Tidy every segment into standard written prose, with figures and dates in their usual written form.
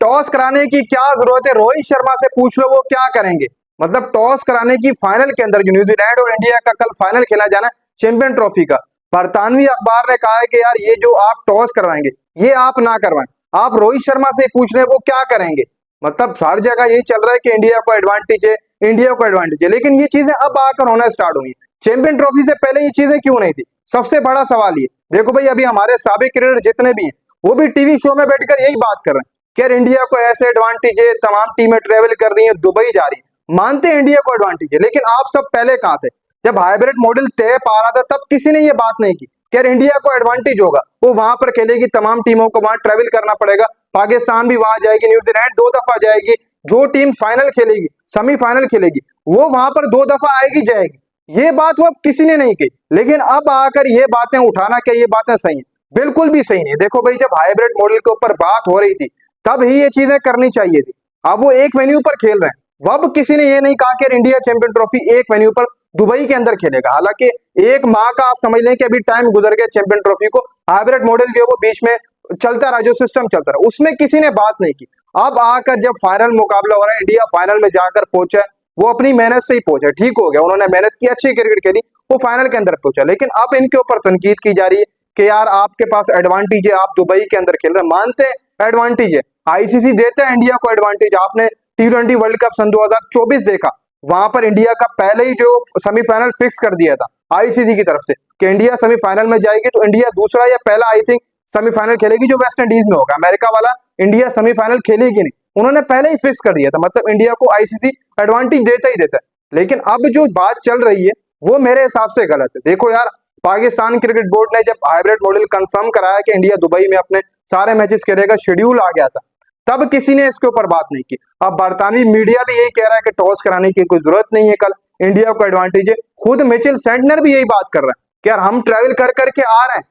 Toss कराने की क्या जरूरत है, रोहित शर्मा से पूछ लो वो क्या करेंगे। मतलब टॉस कराने की फाइनल के अंदर जो न्यूजीलैंड और इंडिया का कल फाइनल खेला जाना चैंपियन ट्रॉफी का, बरतानवी अखबार ने कहा है कि यार ये जो आप टॉस करवाएंगे ये आप ना करवाएं, आप रोहित शर्मा से पूछ रहे वो क्या करेंगे। मतलब हर जगह यही चल रहा है कि इंडिया को एडवांटेज है, इंडिया को एडवांटेज है, लेकिन ये चीजें अब आकर होना स्टार्ट हुई। चैंपियन ट्रॉफी से पहले ये चीजें क्यों नहीं थी, सबसे बड़ा सवाल ये। देखो भाई अभी हमारे साबिक क्रिकेटर जितने भी हैं वो भी टीवी शो में बैठकर यही बात कर रहे हैं कि यार इंडिया को ऐसे एडवांटेज है, तमाम टीमें ट्रेवल कर रही है, दुबई जा रही है, मानते हैं इंडिया को एडवांटेज है, लेकिन आप सब पहले कहाँ थे जब हाइब्रिड मॉडल तय पा रहा था, तब किसी ने ये बात नहीं की कि यार इंडिया को एडवांटेज होगा, वो वहां पर खेलेगी, तमाम टीमों को वहां ट्रेवल करना पड़ेगा, पाकिस्तान भी वहां जाएगी, न्यूजीलैंड 2 दफा जाएगी, जो टीम फाइनल खेलेगी सेमीफाइनल खेलेगी वो वहां पर 2 दफा आएगी जाएगी, ये बात वो अब किसी ने नहीं की। लेकिन अब आकर ये बातें उठाना क्या ये बातें सही है, बिल्कुल भी सही नहीं। देखो भाई जब हाइब्रिड मॉडल के ऊपर बात हो रही थी तब ही ये चीजें करनी चाहिए थी। अब वो एक वेन्यू पर खेल रहे हैं, अब किसी ने ये नहीं कहा कि इंडिया चैंपियन ट्रॉफी एक वेन्यू पर दुबई के अंदर खेलेगा। हालांकि एक माह का आप समझ लें कि अभी टाइम गुजर गया चैंपियन ट्रॉफी को, हाइब्रिड मॉडल जो है वो बीच में चलता रहा, जो सिस्टम चलता रहा उसमें किसी ने बात नहीं की। अब आकर जब फाइनल मुकाबला हो रहा है, इंडिया फाइनल में जाकर पहुंचा, वो अपनी मेहनत से ही पहुंचा, ठीक हो गया, उन्होंने मेहनत की, अच्छी क्रिकेट खेली, वो फाइनल के अंदर पहुंचा। लेकिन अब इनके ऊपर तनकीद की जा रही है कि यार आपके पास एडवांटेज है, आप दुबई के अंदर खेल रहे हैं, मानते हैं एडवांटेज है, आईसीसी देता है इंडिया को एडवांटेज। आपने T20 वर्ल्ड कप सन 2024 देखा, वहां पर इंडिया का पहले ही जो सेमीफाइनल फिक्स कर दिया था आईसीसी की तरफ से कि इंडिया सेमीफाइनल में जाएगी, तो इंडिया दूसरा या पहला आई थिंक सेमीफाइनल खेलेगी जो वेस्ट इंडीज में होगा, अमेरिका वाला इंडिया सेमीफाइनल खेलेगी नहीं, उन्होंने पहले ही फिक्स कर दिया था। मतलब इंडिया को आईसीसी एडवांटेज देता ही देता है। लेकिन अब जो बात चल रही है वो मेरे हिसाब से गलत है। देखो यार पाकिस्तान क्रिकेट बोर्ड ने जब हाइब्रिड मॉडल कंफर्म कराया कि इंडिया दुबई में अपने सारे मैचेस खेलेगा, शेड्यूल आ गया था, तब किसी ने इसके ऊपर बात नहीं की। अब बरतानवी मीडिया भी यही कह रहा है कि टॉस कराने की कोई जरूरत नहीं है, कल इंडिया को एडवांटेज है। खुद मिचेल सेंटनर भी यही बात कर रहा है कि यार हम ट्रैवल कर करके आ रहे हैं,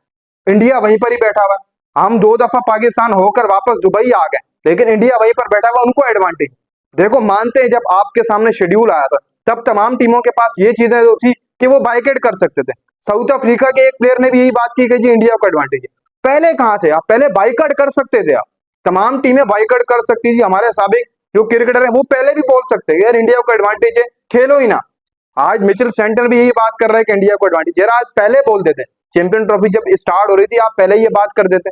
इंडिया वहीं पर ही बैठा हुआ, हम 2 दफा पाकिस्तान होकर वापस दुबई आ गए, लेकिन इंडिया वहीं पर बैठा हुआ, उनको एडवांटेज। देखो मानते हैं जब आपके सामने शेड्यूल आया था तब तमाम टीमों के पास ये चीजें जो थी कि वो बाइकआउट कर सकते थे। साउथ अफ्रीका के एक प्लेयर ने भी यही बात की कि जी इंडिया को एडवांटेज है। पहले कहाँ थे आप, पहले बाइकआउट कर सकते थे, आप तमाम टीमें बाइकआउट कर सकती थी। हमारे साबिक जो क्रिकेटर है वो पहले भी बोल सकते हैं यार इंडिया को एडवांटेज है, खेलो ही ना। आज मिचेल सेंटनर भी यही बात कर रहा है कि इंडिया को एडवांटेज है, आज पहले बोल देते, चैंपियन ट्रॉफी जब स्टार्ट हो रही थी आप पहले ये बात कर देते,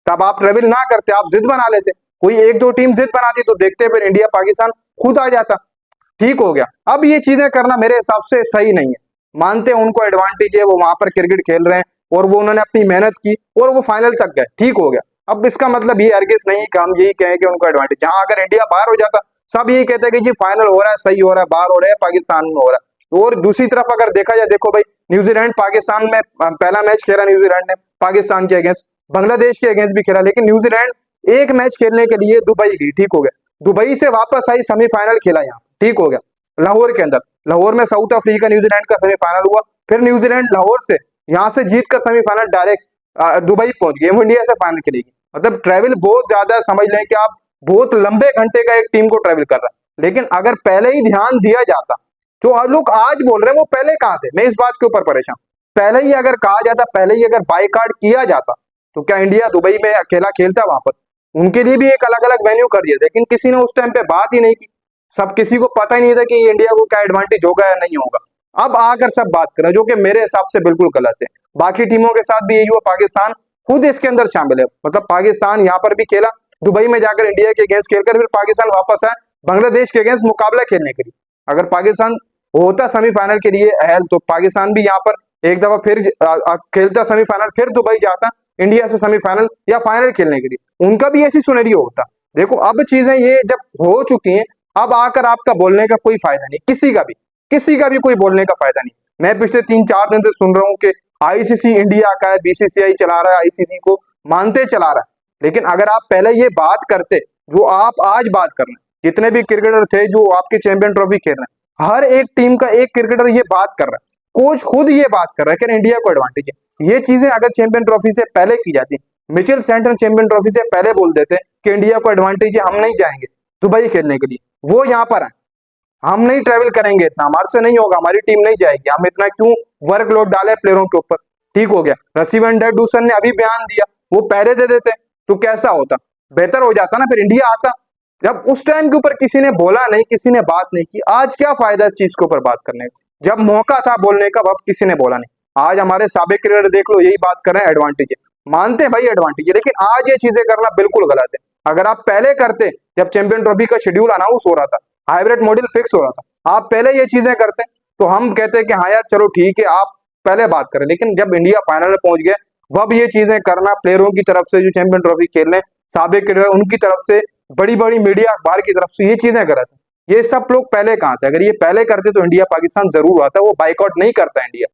तब आप ट्रेवल ना करते, आप जिद बना लेते, कोई 1-2 टीम जिद बनाती तो देखते फिर इंडिया पाकिस्तान खुद आ जाता, ठीक हो गया। अब ये चीजें करना मेरे हिसाब से सही नहीं है। मानते हैं उनको एडवांटेज है, वो वहां पर क्रिकेट खेल रहे हैं और वो उन्होंने अपनी मेहनत की और वो फाइनल तक गए, ठीक हो गया। अब इसका मतलब ये हरगिज नहीं कि हम यही कहें कि उनको एडवांटेज, हाँ अगर इंडिया बाहर हो जाता सब यही कहते हैं कि जी फाइनल हो रहा है, सही हो रहा है, बाहर हो रहा है, पाकिस्तान में हो रहा है। और दूसरी तरफ अगर देखा जाए, देखो भाई न्यूजीलैंड पाकिस्तान में पहला मैच खेला न्यूजीलैंड ने पाकिस्तान के अगेंस्ट, बांग्लादेश के अगेंस्ट भी खेला, लेकिन न्यूजीलैंड एक मैच खेलने के लिए दुबई गई, ठीक हो गया, दुबई से वापस आई, सेमीफाइनल खेला यहाँ, ठीक हो गया, लाहौर के अंदर, लाहौर में साउथ अफ्रीका न्यूजीलैंड का सेमीफाइनल हुआ, फिर न्यूजीलैंड लाहौर से यहाँ से जीत कर सेमीफाइनल डायरेक्ट दुबई पहुंच गई, वो इंडिया से फाइनल खेलेगी। मतलब ट्रैवल बहुत ज्यादा, समझ लें कि आप बहुत लंबे घंटे का एक टीम को ट्रैवल कर रहा है। लेकिन अगर पहले ही ध्यान दिया जाता, जो लोग आज बोल रहे हैं वो पहले कहाँ थे, मैं इस बात के ऊपर परेशान। पहले ही अगर कहा जाता, पहले ही अगर बाइकआउट किया जाता, तो क्या इंडिया दुबई में अकेला खेलता वहां पर? उनके लिए भी एक अलग अलग वेन्यू कर दिया, लेकिन किसी ने उस टाइम पे बात ही नहीं की। सब किसी को पता ही नहीं था कि इंडिया को क्या एडवांटेज होगा या नहीं होगा। अब आकर सब बात कर रहे हैं, जो कि मेरे हिसाब से बिल्कुल गलत है। बाकी टीमों के साथ भी यही हुआ, पाकिस्तान खुद इसके अंदर शामिल है। मतलब पाकिस्तान यहाँ पर भी खेला, दुबई में जाकर इंडिया के अगेंस्ट खेलकर फिर पाकिस्तान वापस आया बांग्लादेश के अगेंस्ट मुकाबला खेलने के लिए। अगर पाकिस्तान होता सेमीफाइनल के लिए अहल, तो पाकिस्तान भी यहाँ पर एक दफा फिर खेलता सेमीफाइनल, फिर दुबई जाता इंडिया से सेमीफाइनल या फाइनल खेलने के लिए, उनका भी ऐसी सिनेरियो होता। देखो अब चीजें ये जब हो चुकी हैं, अब आकर आपका बोलने का कोई फायदा नहीं, किसी का भी कोई बोलने का फायदा नहीं। मैं पिछले 3-4 दिन से सुन रहा हूँ कि आईसीसी इंडिया का है, बीसीसीआई चला रहा है, आईसीसी को मानते चला रहा है। लेकिन अगर आप पहले ये बात करते जो आप आज बात कर रहे हैं, जितने भी क्रिकेटर थे जो आपके चैंपियन ट्रॉफी खेल रहे हैं, हर एक टीम का एक क्रिकेटर ये बात कर रहा है, कोच खुद ये बात कर रहा है कि इंडिया को एडवांटेज है। ये चीजें अगर चैंपियन ट्रॉफी से पहले की जाती, मिचेल सेंटनर चैंपियन ट्रॉफी से पहले बोल देते कि इंडिया को एडवांटेज है, हम नहीं जाएंगे दुबई खेलने के लिए, वो यहाँ पर है, हम नहीं ट्रेवल करेंगे, इतना हमारे से नहीं होगा, हमारी टीम नहीं जाएगी, हम इतना क्यों वर्कलोड डाले प्लेयरों के ऊपर, ठीक हो गया। रसी वेंडरडूसन ने अभी बयान दिया, वो पहले दे देते तो कैसा होता, बेहतर हो जाता ना, फिर इंडिया आता, जब उस टाइम के ऊपर किसी ने बोला नहीं, किसी ने बात नहीं की, आज क्या फायदा इस चीज के ऊपर बात करने का? जब मौका था बोलने का, अब किसी ने बोला नहीं। आज हमारे साबिक क्रिकेटर देख लो, यही बात कर रहे हैं, एडवांटेज है, मानते हैं भाई एडवांटेज है, लेकिन आज ये चीजें करना बिल्कुल गलत है। अगर आप पहले करते, जब चैंपियन ट्रॉफी का शेड्यूल अनाउंस हो रहा था, हाइब्रिड मॉडल फिक्स हो रहा था, आप पहले ये चीजें करते, तो हम कहते हैं कि हाँ यार चलो ठीक है, आप पहले बात करें। लेकिन जब इंडिया फाइनल में पहुंच गया, वह ये चीजें करना प्लेयरों की तरफ से, जो चैंपियन ट्रॉफी खेल रहे हैं, साबिक क्रिकेटर उनकी तरफ से, बड़ी बड़ी मीडिया अखबार की तरफ से, ये चीजें गलत है। ये सब लोग पहले कहाँ थे? अगर ये पहले करते तो इंडिया पाकिस्तान जरूर आता, वो बाइकआउट नहीं करता इंडिया।